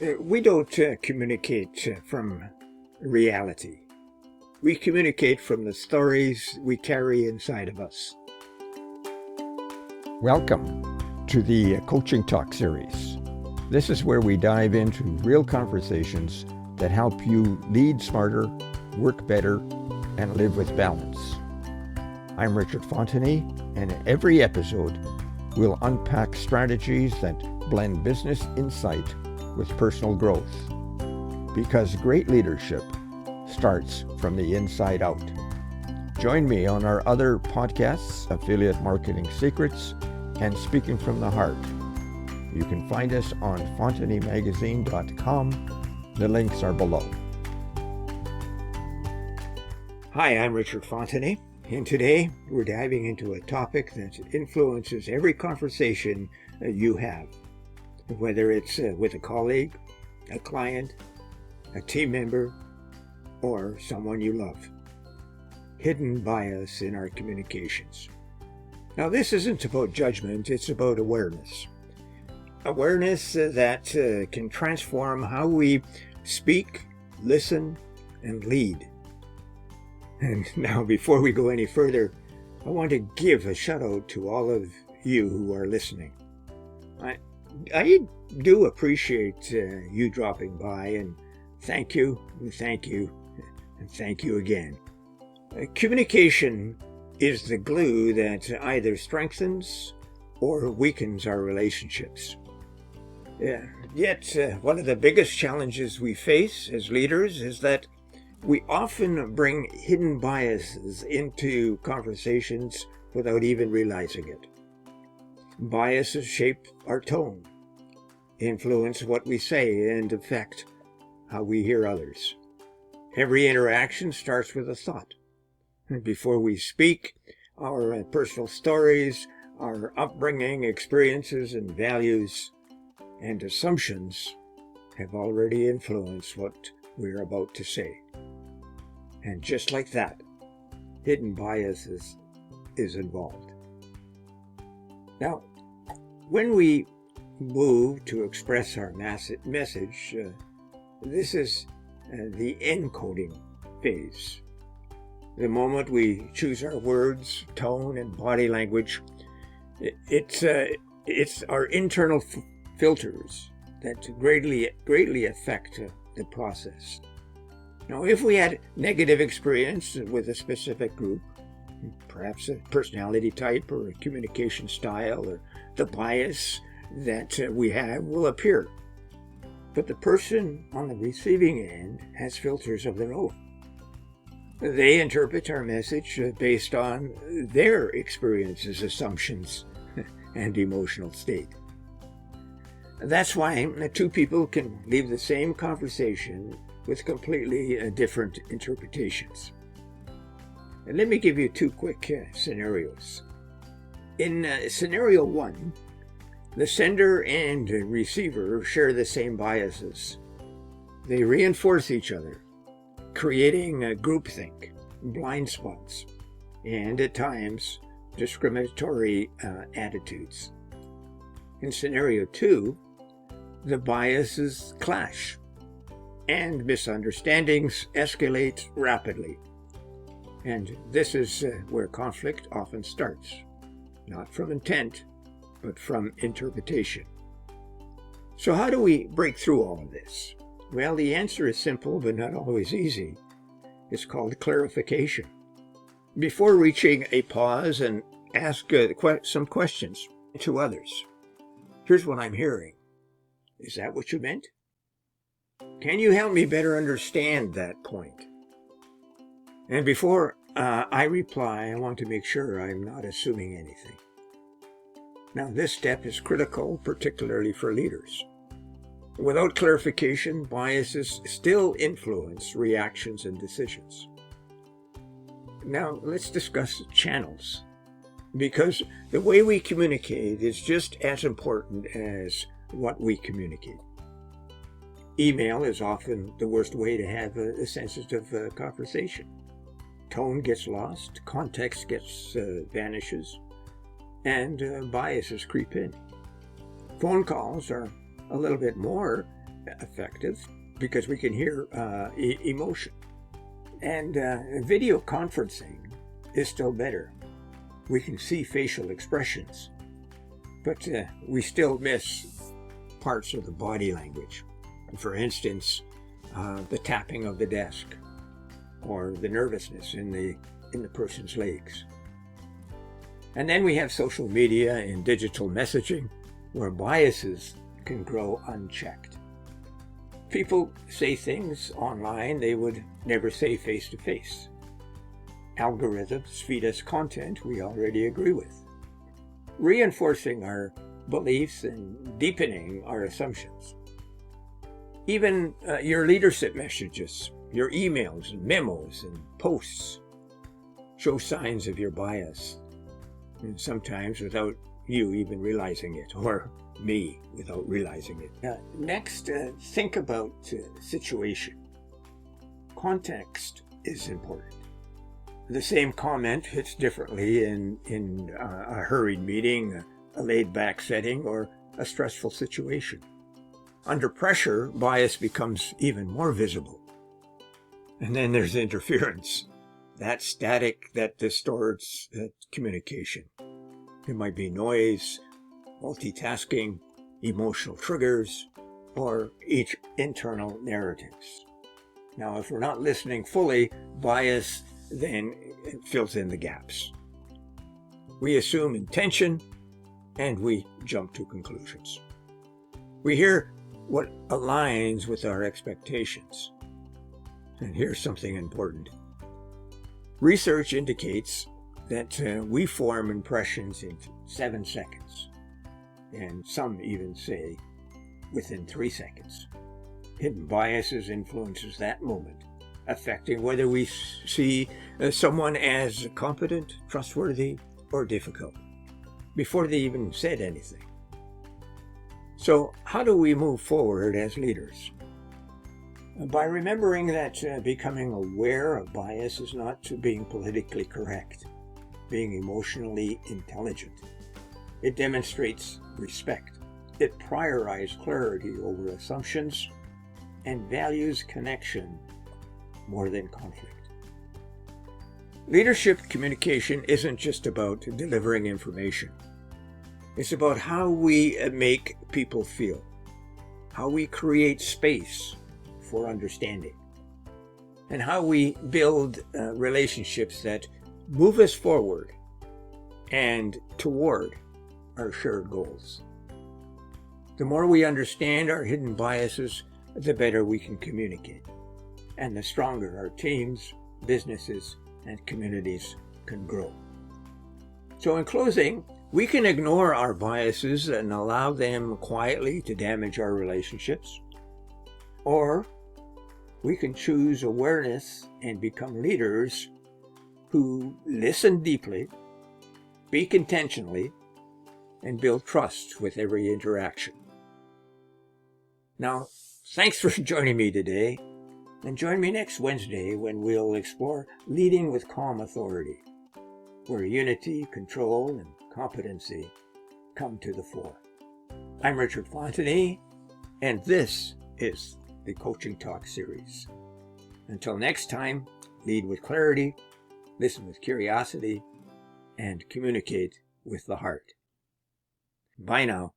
We don't communicate from reality. We communicate from the stories we carry inside of us. Welcome to the Coaching Talk series. This is where we dive into real conversations that help you lead smarter, work better, and live with balance. I'm Richard Fontenay, and in every episode, we'll unpack strategies that blend business insight with personal growth, because great leadership starts from the inside out. Join me on our other podcasts, Affiliate Marketing Secrets and Speaking from the Heart. You can find us on FontenayMagazine.com. The links are below. Hi, I'm Richard Fontenay, and today we're diving into a topic that influences every conversation you have, whether it's with a colleague, a client, a team member, or someone you love. Hidden bias in our communications. Now, this isn't about judgment, it's about awareness. Awareness that can transform how we speak, listen, and lead. And now, before we go any further, I want to give a shout out to all of you who are listening. I do appreciate you dropping by, and thank you, and thank you, and thank you again. Communication is the glue that either strengthens or weakens our relationships. Yet, one of the biggest challenges we face as leaders is that we often bring hidden biases into conversations without even realizing it. Biases shape our tone, influence what we say, and affect how we hear others. Every interaction starts with a thought. And before we speak, our personal stories, our upbringing, experiences, and values and assumptions have already influenced what we're about to say. And just like that, hidden biases is involved. Now, when we move to express our message, this is the encoding phase. The moment we choose our words, tone, and body language, it's our internal filters that greatly affect the process. Now, if we had negative experience with a specific group, perhaps a personality type or a communication style, or the bias that we have will appear. But the person on the receiving end has filters of their own. They interpret our message based on their experiences, assumptions, and emotional state. That's why two people can leave the same conversation with completely different interpretations. And let me give you two quick scenarios. In scenario one, the sender and receiver share the same biases. They reinforce each other, creating groupthink, blind spots, and at times discriminatory attitudes. In scenario two, the biases clash, and misunderstandings escalate rapidly. And this is where conflict often starts, not from intent, but from interpretation. So how do we break through all of this? Well, the answer is simple, but not always easy. It's called clarification. Before reaching a pause and ask some questions to others. Here's what I'm hearing. Is that what you meant? Can you help me better understand that point? And before I reply, I want to make sure I'm not assuming anything. Now, this step is critical, particularly for leaders. Without clarification, biases still influence reactions and decisions. Now, let's discuss channels, because the way we communicate is just as important as what we communicate. Email is often the worst way to have a sensitive conversation. Tone gets lost, context vanishes, and biases creep in. Phone calls are a little bit more effective because we can hear emotion. And video conferencing is still better. We can see facial expressions, but we still miss parts of the body language. For instance, the tapping of the desk or the nervousness in the person's legs. And then we have social media and digital messaging where biases can grow unchecked. People say things online they would never say face to face. Algorithms feed us content we already agree with, reinforcing our beliefs and deepening our assumptions. Even your leadership messages, your emails and memos and posts show signs of your bias, and sometimes without you even realizing it, or me without realizing it. Next, think about situation. Context is important. The same comment hits differently in a hurried meeting, a laid-back setting, or a stressful situation. Under pressure, bias becomes even more visible. And then there's interference. That static that distorts communication. It might be noise, multitasking, emotional triggers, or each internal narratives. Now, if we're not listening fully, bias then fills in the gaps. We assume intention, and we jump to conclusions. We hear what aligns with our expectations. And here's something important. Research indicates that we form impressions in 7 seconds, and some even say within 3 seconds. Hidden biases influences that moment, affecting whether we see someone as competent, trustworthy, or difficult, before they even said anything. So how do we move forward as leaders? By remembering that becoming aware of bias is not being politically correct, being emotionally intelligent. It demonstrates respect. It prioritizes clarity over assumptions and values connection more than conflict. Leadership communication isn't just about delivering information. It's about how we make people feel, how we create space for understanding, and how we build relationships that move us forward and toward our shared goals. The more we understand our hidden biases, the better we can communicate, and the stronger our teams, businesses, and communities can grow. So in closing, we can ignore our biases and allow them quietly to damage our relationships, or we can choose awareness and become leaders who listen deeply, speak intentionally, and build trust with every interaction. Now, thanks for joining me today, and join me next Wednesday when we'll explore leading with calm authority, where unity, control, and competency come to the fore. I'm Richard Fontenay, and this is the Coaching Talk series. Until next time, lead with clarity, listen with curiosity, and communicate with the heart. Bye now.